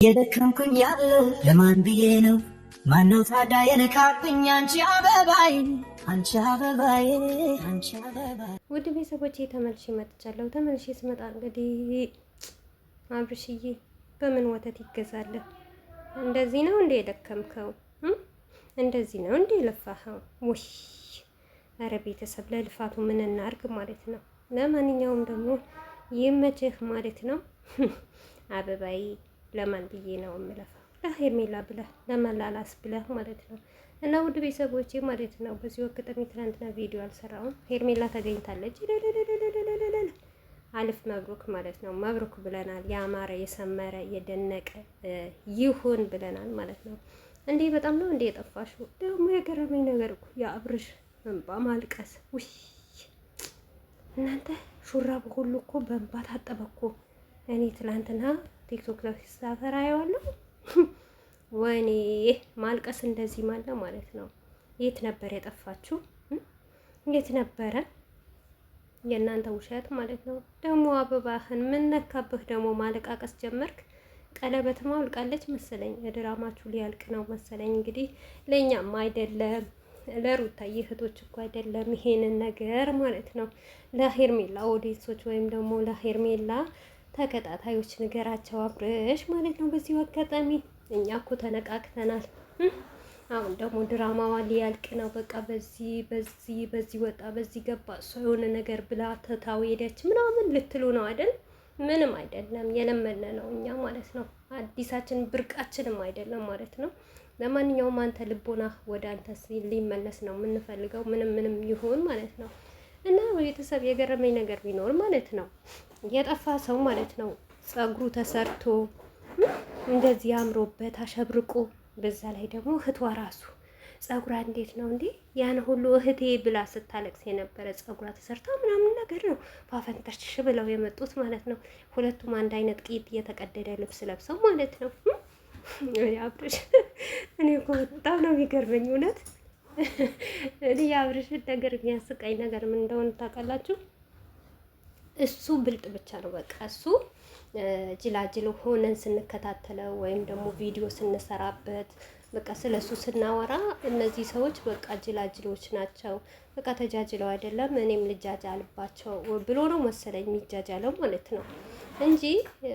የደከምኩኝ ያለው ለማን ብዬ ነው? ማነው ታዲያ የነካብኝ? አንቺ አበባዬ አንቺ አበባዬ አንቺ አበባዬ። ውድ ቤተሰቦቼ ተመልሼ መጥቻለሁ። ተመልሼ ስመጣ እንግዲህ አብርሽዬ በምን ወተት ይገዛል? እንደዚህ ነው እንዴ የደከምከው? እንደዚህ ነው እንዴ የለፋኸው? ውይ ኧረ ቤተሰብ ለልፋቱ ምን እናርግ ማለት ነው። ለማንኛውም ደግሞ ይመችህ ማለት ነው። አበባዬ ለማን ብዬ ነው የምለፋው? ለሄርሜላ ብለህ ለመላላስ ብለህ ማለት ነው። እና ውድ ቤተሰቦቼ ማለት ነው በዚህ አጋጣሚ ትናንትና ቪዲዮ አልሰራውም። ሄርሜላ ተገኝታለች። አልፍ መብሩክ ማለት ነው። መብሩክ ብለናል። ያማረ የሰመረ የደነቀ ይሁን ብለናል ማለት ነው። እንዴ በጣም ነው እንዴ የጠፋሽው? ደግሞ የገረመኝ ነገር እኮ የአብርሽ እንባ ማልቀስ። ውይ እናንተ ሹራብ ሁሉ እኮ በእንባ ታጠበ እኮ። እኔ ትላንትና ቲክቶክ ላይ ሲሳፈራ ያዋለሁ። ወይኔ ማልቀስ እንደዚህ ማለት ነው። የት ነበር የጠፋችሁ? የት ነበረ የእናንተ ውሸት ማለት ነው። ደግሞ አበባህን ምን ነካብህ? ደግሞ ማለቃቀስ ጀመርክ። ቀለበትማ አውልቃለች መሰለኝ። ድራማችሁ ሊያልቅ ነው መሰለኝ። እንግዲህ ለእኛም አይደለም ለሩታዬ እህቶች እኮ አይደለም ይሄንን ነገር ማለት ነው። ለሄርሜላ ኦዲየንሶች ወይም ደግሞ ለሄርሜላ ተከታታዮች ንገራቸው አብርሽ ማለት ነው። በዚህ አጋጣሚ እኛ እኮ ተነቃቅተናል። አሁን ደግሞ ድራማዋ ሊያልቅ ነው። በቃ በዚህ ወጣ በዚህ ገባ፣ እሷ የሆነ ነገር ብላ ተታው ሄደች ምናምን ልትሉ ነው አይደል? ምንም አይደለም፣ የለመነ ነው እኛ ማለት ነው። አዲሳችን ብርቃችንም አይደለም ማለት ነው። ለማንኛውም አንተ ልቦና ወደ አንተ ሊመለስ ነው የምንፈልገው፣ ምንም ይሁን ማለት ነው። እና ቤተሰብ የገረመኝ ነገር ቢኖር ማለት ነው የጠፋ ሰው ማለት ነው ጸጉሩ ተሰርቶ እንደዚህ አምሮበት አሸብርቆ፣ በዛ ላይ ደግሞ እህቷ ራሱ ጸጉሯ እንዴት ነው እንዴ ያን ሁሉ እህቴ ብላ ስታለቅስ የነበረ ጸጉሯ ተሰርታ ምናምን ነገር ነው ፋፈንተሽ ብለው የመጡት ማለት ነው። ሁለቱም አንድ አይነት ቂጥ የተቀደደ ልብስ ለብሰው ማለት ነው። አብርሽ እኔ እኮ በጣም ነው የሚገርመኝ እውነት። እኔ የአብርሽን ነገር የሚያስቀኝ ነገር ምን እንደሆነ ታውቃላችሁ? እሱ ብልጥ ብቻ ነው። በቃ እሱ ጅላጅል ሆነን ስንከታተለው ወይም ደግሞ ቪዲዮ ስንሰራበት በቃ ስለሱ ስናወራ እነዚህ ሰዎች በቃ ጅላጅሎች ናቸው። በቃ ተጃጅለው አይደለም እኔም ልጃጃልባቸው ብሎ ነው መሰለኝ የሚጃጃለው ማለት ነው እንጂ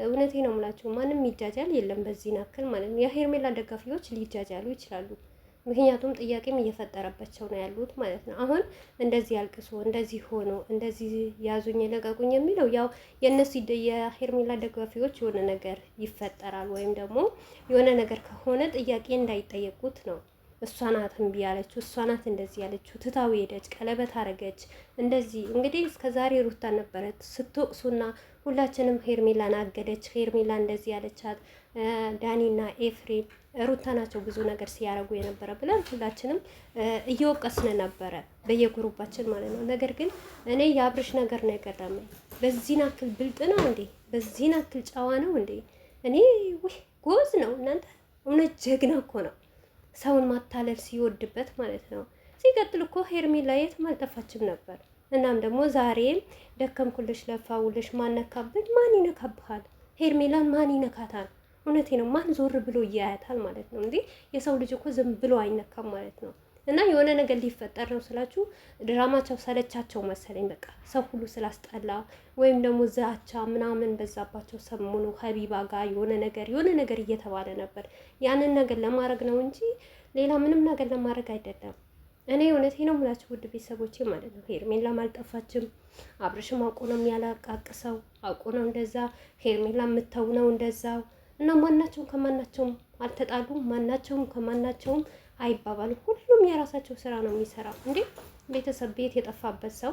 እውነቴ ነው የምላችሁ ማንም የሚጃጃል የለም በዚህ ናክል ማለት ነው። የሄርሜላ ደጋፊዎች ሊጃጃሉ ይችላሉ። ምክንያቱም ጥያቄም እየፈጠረባቸው ነው ያሉት ማለት ነው። አሁን እንደዚህ አልቅሶ እንደዚህ ሆኖ እንደዚህ ያዙኝ ለቀቁኝ የሚለው ያው የእነሱ የሄርሜላ ደጋፊዎች የሆነ ነገር ይፈጠራል ወይም ደግሞ የሆነ ነገር ከሆነ ጥያቄ እንዳይጠየቁት ነው። እሷ ናት እምቢ ያለችው፣ እሷ ናት እንደዚህ ያለችው፣ ትታው ሄደች፣ ቀለበት አረገች እንደዚህ። እንግዲህ እስከዛሬ ሩታ ነበረት ስትወቅሱና ሁላችንም ሄርሜላን አገደች፣ ሄርሜላ እንደዚህ ያለቻት ዳኒና ኤፍሬም ሩታ ናቸው ብዙ ነገር ሲያረጉ የነበረ ብለን ሁላችንም እየወቀስን ነበረ በየግሩባችን ማለት ነው። ነገር ግን እኔ የአብርሽ ነገር ነው የገረመኝ። በዚህ ናክል ብልጥ ነው እንዴ? በዚህ ናክል ጨዋ ነው እንዴ? እኔ ወይ ጎዝ ነው እናንተ። እውነት ጀግና እኮ ነው ሰውን ማታለል ሲወድበት ማለት ነው። ሲቀጥል እኮ ሄርሜላ የትም አልጠፋችም ነበር። እናም ደግሞ ዛሬም ደከምኩልሽ ለፋውልሽ ማን ነካብኝ? ማን ይነካብሃል? ሄርሜላን ማን ይነካታል? እውነቴ ነው። ማን ዞር ብሎ እያያታል ማለት ነው። እንዴ የሰው ልጅ እኮ ዝም ብሎ አይነካም ማለት ነው። እና የሆነ ነገር ሊፈጠር ነው ስላችሁ ድራማቸው ሰለቻቸው መሰለኝ። በቃ ሰው ሁሉ ስላስጠላ ወይም ደግሞ ዛቻ ምናምን በዛባቸው ሰሞኑ ሀቢባ ጋር የሆነ ነገር እየተባለ ነበር። ያንን ነገር ለማድረግ ነው እንጂ ሌላ ምንም ነገር ለማድረግ አይደለም። እኔ እውነቴ ነው የምላችሁ ውድ ቤተሰቦቼ ማለት ነው። ሄርሜላም አልጠፋችም። አብርሽም አውቆ ነው የሚያላቃቅሰው፣ አውቆ ነው እንደዛ። ሄርሜላ የምተው ነው እንደዛው። እና ማናቸውም ከማናቸውም አልተጣሉም። ማናቸውም ከማናቸውም አይባባሉ። ሁሉም የራሳቸው ስራ ነው የሚሰራው። እንዴ ቤተሰብ ቤት የጠፋበት ሰው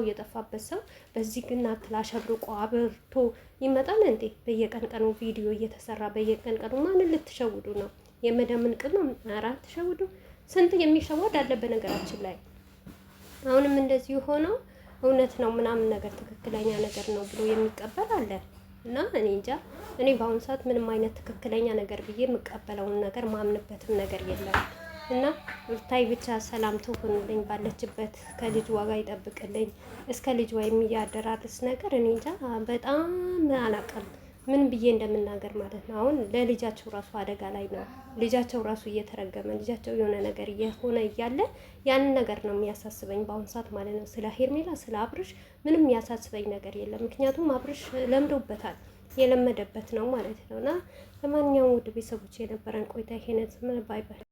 የጠፋበት ሰው በዚህ ግን አክል አሸብርቆ አብርቶ ይመጣል እንዴ? በየቀን ቪዲዮ እየተሰራ በየቀን ማንን ልትሸውዱ ነው? የመደምን ቅመም ኧረ አትሸውዱ። ስንት የሚሸወድ አለ በነገራችን ላይ። አሁንም እንደዚህ ሆነው እውነት ነው ምናምን ነገር ትክክለኛ ነገር ነው ብሎ የሚቀበል አለ። እና እኔ እንጃ። እኔ በአሁኑ ሰዓት ምንም አይነት ትክክለኛ ነገር ብዬ የምቀበለውን ነገር ማምንበትም ነገር የለም። እና ሩታዬ ብቻ ሰላም ትሁንልኝ ባለችበት፣ ከልጅ ዋጋ ይጠብቅልኝ። እስከ ልጅ ወይም እያደራርስ ነገር እኔ እንጃ በጣም አላውቅም። ምን ብዬ እንደምናገር ማለት ነው። አሁን ለልጃቸው ራሱ አደጋ ላይ ነው። ልጃቸው ራሱ እየተረገመ ልጃቸው የሆነ ነገር እየሆነ እያለ ያንን ነገር ነው የሚያሳስበኝ በአሁኑ ሰዓት ማለት ነው። ስለ ሄርሜላ ስለ አብርሽ ምንም የሚያሳስበኝ ነገር የለም። ምክንያቱም አብርሽ ለምዶበታል፣ የለመደበት ነው ማለት ነው። እና ለማንኛውም ውድ ቤተሰቦች የነበረን ቆይታ ይሄንን ባይ ባይ።